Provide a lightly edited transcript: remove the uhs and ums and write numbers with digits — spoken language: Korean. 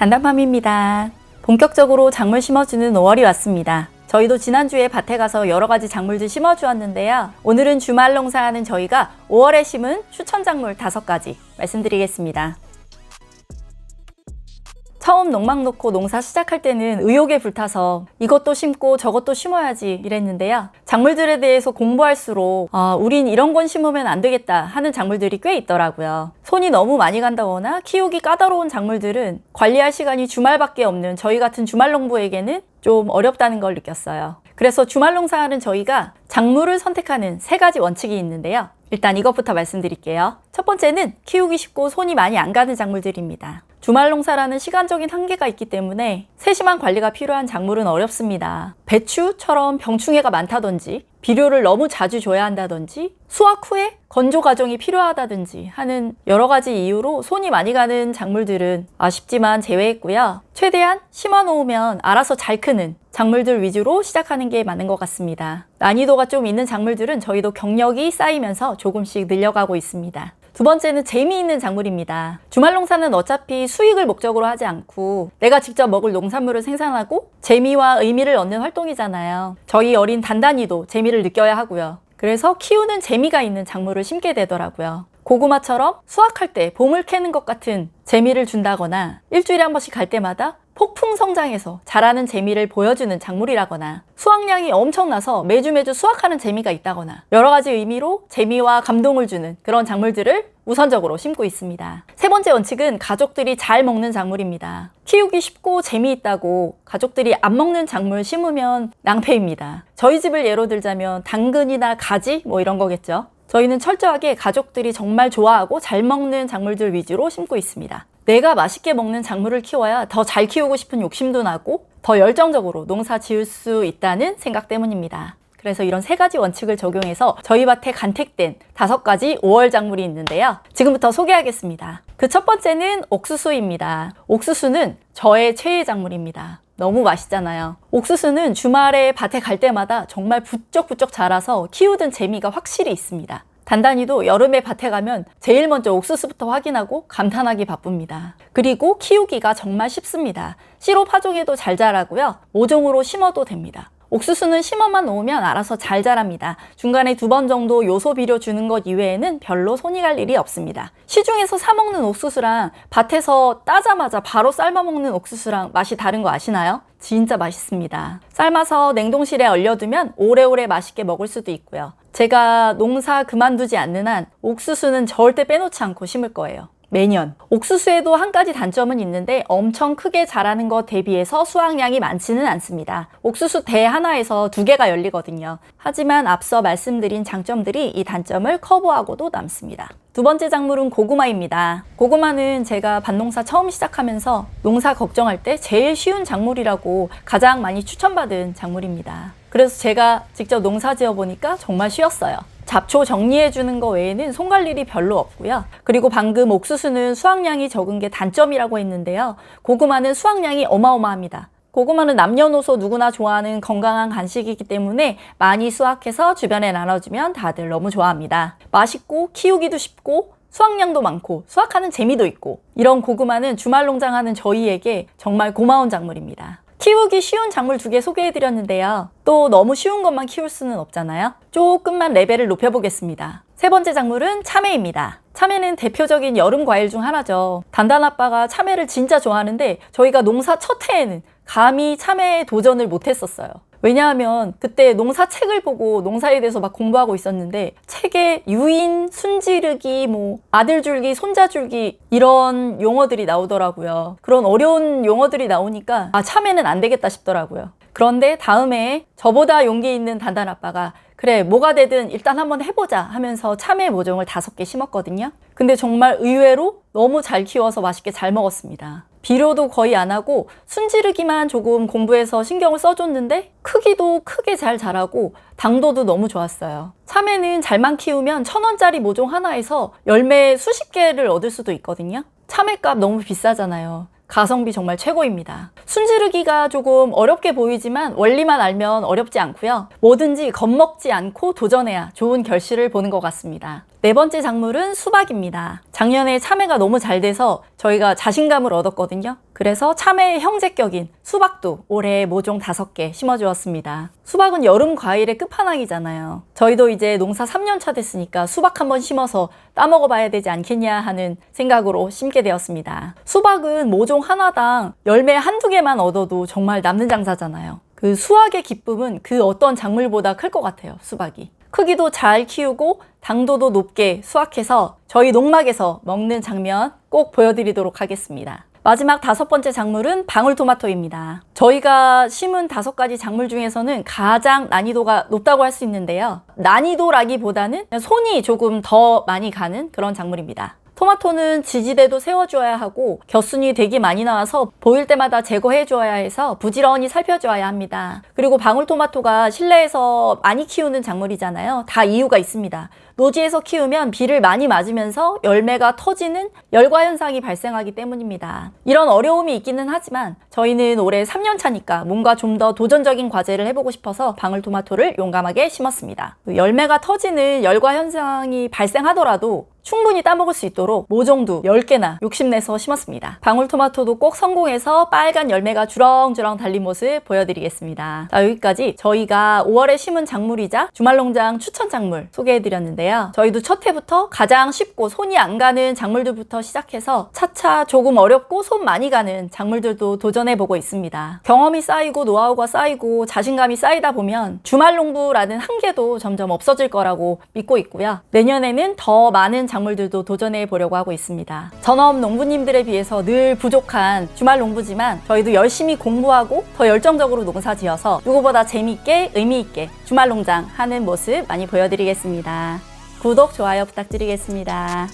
단단팜입니다. 본격적으로 작물 심어주는 5월이 왔습니다. 저희도 지난주에 밭에 가서 여러 가지 작물들 심어주었는데요. 오늘은 주말 농사하는 저희가 5월에 심은 추천 작물 5가지 말씀드리겠습니다. 처음 농막 놓고 농사 시작할 때는 의욕에 불타서 이것도 심고 저것도 심어야지 이랬는데요. 작물들에 대해서 공부할수록 우린 이런 건 심으면 안 되겠다 하는 작물들이 꽤 있더라고요. 손이 너무 많이 간다거나 키우기 까다로운 작물들은 관리할 시간이 주말밖에 없는 저희 같은 주말 농부에게는 좀 어렵다는 걸 느꼈어요. 그래서 주말 농사하는 저희가 작물을 선택하는 3가지 원칙이 있는데요. 일단 이것부터 말씀드릴게요. 첫 번째는 키우기 쉽고 손이 많이 안 가는 작물들입니다. 주말 농사라는 시간적인 한계가 있기 때문에 세심한 관리가 필요한 작물은 어렵습니다. 배추처럼 병충해가 많다든지 비료를 너무 자주 줘야 한다든지 수확 후에 건조 과정이 필요하다든지 하는 여러 가지 이유로 손이 많이 가는 작물들은 아쉽지만 제외했고요. 최대한 심어 놓으면 알아서 잘 크는 작물들 위주로 시작하는 게 맞는 것 같습니다. 난이도가 좀 있는 작물들은 저희도 경력이 쌓이면서 조금씩 늘려가고 있습니다. 두 번째는 재미있는 작물입니다. 주말 농사는 어차피 수익을 목적으로 하지 않고 내가 직접 먹을 농산물을 생산하고 재미와 의미를 얻는 활동이잖아요. 저희 어린 단단히도 재미를 느껴야 하고요. 그래서 키우는 재미가 있는 작물을 심게 되더라고요. 고구마처럼 수확할 때 봄을 캐는 것 같은 재미를 준다거나 일주일에 한 번씩 갈 때마다 폭풍 성장해서 자라는 재미를 보여주는 작물이라거나 수확량이 엄청나서 매주 수확하는 재미가 있다거나 여러 가지 의미로 재미와 감동을 주는 그런 작물들을 우선적으로 심고 있습니다. 3번째 원칙은 가족들이 잘 먹는 작물입니다. 키우기 쉽고 재미있다고 가족들이 안 먹는 작물 심으면 낭패입니다. 저희 집을 예로 들자면 당근이나 가지 이런 거겠죠. 저희는 철저하게 가족들이 정말 좋아하고 잘 먹는 작물들 위주로 심고 있습니다. 내가 맛있게 먹는 작물을 키워야 더 잘 키우고 싶은 욕심도 나고 더 열정적으로 농사 지을 수 있다는 생각 때문입니다. 그래서 이런 3가지 원칙을 적용해서 저희 밭에 간택된 5가지 5월 작물이 있는데요. 지금부터 소개하겠습니다. 그 첫 번째는 옥수수입니다. 옥수수는 저의 최애 작물입니다. 너무 맛있잖아요. 옥수수는 주말에 밭에 갈 때마다 정말 부쩍부쩍 자라서 키우던 재미가 확실히 있습니다. 단단히도 여름에 밭에 가면 제일 먼저 옥수수부터 확인하고 감탄하기 바쁩니다. 그리고 키우기가 정말 쉽습니다. 씨로 파종해도 잘 자라고요. 모종으로 심어도 됩니다. 옥수수는 심어만 놓으면 알아서 잘 자랍니다. 중간에 2번 정도 요소 비료 주는 것 이외에는 별로 손이 갈 일이 없습니다. 시중에서 사 먹는 옥수수랑 밭에서 따자마자 바로 삶아 먹는 옥수수랑 맛이 다른 거 아시나요? 진짜 맛있습니다. 삶아서 냉동실에 얼려두면 오래오래 맛있게 먹을 수도 있고요. 제가 농사 그만두지 않는 한 옥수수는 절대 빼놓지 않고 심을 거예요. 매년. 옥수수에도 한 가지 단점은 있는데 엄청 크게 자라는 것 대비해서 수확량이 많지는 않습니다. 옥수수 대 하나에서 2개가 열리거든요. 하지만 앞서 말씀드린 장점들이 이 단점을 커버하고도 남습니다. 2번째 작물은 고구마입니다. 고구마는 제가 밭농사 처음 시작하면서 농사 걱정할 때 제일 쉬운 작물이라고 가장 많이 추천받은 작물입니다. 그래서 제가 직접 농사 지어보니까 정말 쉬웠어요. 잡초 정리해주는 거 외에는 손 갈 일이 별로 없고요. 그리고 방금 옥수수는 수확량이 적은 게 단점이라고 했는데요. 고구마는 수확량이 어마어마합니다. 고구마는 남녀노소 누구나 좋아하는 건강한 간식이기 때문에 많이 수확해서 주변에 나눠주면 다들 너무 좋아합니다. 맛있고 키우기도 쉽고 수확량도 많고 수확하는 재미도 있고 이런 고구마는 주말 농장하는 저희에게 정말 고마운 작물입니다. 키우기 쉬운 작물 2개 소개해드렸는데요. 또 너무 쉬운 것만 키울 수는 없잖아요. 조금만 레벨을 높여보겠습니다. 3번째 작물은 참외입니다. 참외는 대표적인 여름 과일 중 하나죠. 단단아빠가 참외를 진짜 좋아하는데 저희가 농사 첫 해에는 감히 참외에 도전을 못했었어요. 왜냐하면 그때 농사책을 보고 농사에 대해서 막 공부하고 있었는데 책에 유인, 순지르기, 아들줄기, 손자줄기 이런 용어들이 나오더라고요. 그런 어려운 용어들이 나오니까 참외는 안 되겠다 싶더라고요. 그런데 다음에 저보다 용기 있는 단단아빠가 그래 뭐가 되든 일단 한번 해보자 하면서 참외 모종을 5개 심었거든요. 근데 정말 의외로 너무 잘 키워서 맛있게 잘 먹었습니다. 비료도 거의 안 하고 순지르기만 조금 공부해서 신경을 써줬는데 크기도 크게 잘 자라고 당도도 너무 좋았어요. 참외는 잘만 키우면 1,000원짜리 모종 하나에서 열매 수십 개를 얻을 수도 있거든요. 참외값 너무 비싸잖아요. 가성비 정말 최고입니다. 순지르기가 조금 어렵게 보이지만 원리만 알면 어렵지 않고요. 뭐든지 겁먹지 않고 도전해야 좋은 결실을 보는 것 같습니다. 네 번째 작물은 수박입니다. 작년에 참외가 너무 잘 돼서 저희가 자신감을 얻었거든요. 그래서 참외의 형제격인 수박도 올해 모종 5개 심어주었습니다. 수박은 여름 과일의 끝판왕이잖아요. 저희도 이제 농사 3년 차 됐으니까 수박 한번 심어서 따먹어봐야 되지 않겠냐 하는 생각으로 심게 되었습니다. 수박은 모종 하나당 열매 한두 개만 얻어도 정말 남는 장사잖아요. 그 수확의 기쁨은 그 어떤 작물보다 클 것 같아요, 수박이. 크기도 잘 키우고 당도도 높게 수확해서 저희 농막에서 먹는 장면 꼭 보여드리도록 하겠습니다. 마지막 5번째 작물은 방울토마토입니다. 저희가 심은 5가지 작물 중에서는 가장 난이도가 높다고 할 수 있는데요. 난이도라기보다는 손이 조금 더 많이 가는 그런 작물입니다. 토마토는 지지대도 세워줘야 하고 겨순이 되게 많이 나와서 보일 때마다 제거해줘야 해서 부지런히 살펴줘야 합니다. 그리고 방울토마토가 실내에서 많이 키우는 작물이잖아요. 다 이유가 있습니다. 노지에서 키우면 비를 많이 맞으면서 열매가 터지는 열과 현상이 발생하기 때문입니다. 이런 어려움이 있기는 하지만 저희는 올해 3년 차니까 뭔가 좀 더 도전적인 과제를 해보고 싶어서 방울토마토를 용감하게 심었습니다. 열매가 터지는 열과 현상이 발생하더라도 충분히 따먹을 수 있도록 모종도 10개나 욕심내서 심었습니다. 방울토마토도 꼭 성공해서 빨간 열매가 주렁주렁 달린 모습 보여드리겠습니다. 자, 여기까지 저희가 5월에 심은 작물이자 주말농장 추천 작물 소개해드렸는데요. 저희도 첫 해부터 가장 쉽고 손이 안 가는 작물들부터 시작해서 차차 조금 어렵고 손 많이 가는 작물들도 도전해보고 있습니다. 경험이 쌓이고 노하우가 쌓이고 자신감이 쌓이다 보면 주말농부라는 한계도 점점 없어질 거라고 믿고 있고요. 내년에는 더 많은 작물들도 도전해 보려고 하고 있습니다. 전업 농부님들에 비해서 늘 부족한 주말 농부지만 저희도 열심히 공부하고 더 열정적으로 농사 지어서 누구보다 재미있게 의미있게 주말 농장 하는 모습 많이 보여드리겠습니다. 구독, 좋아요 부탁드리겠습니다.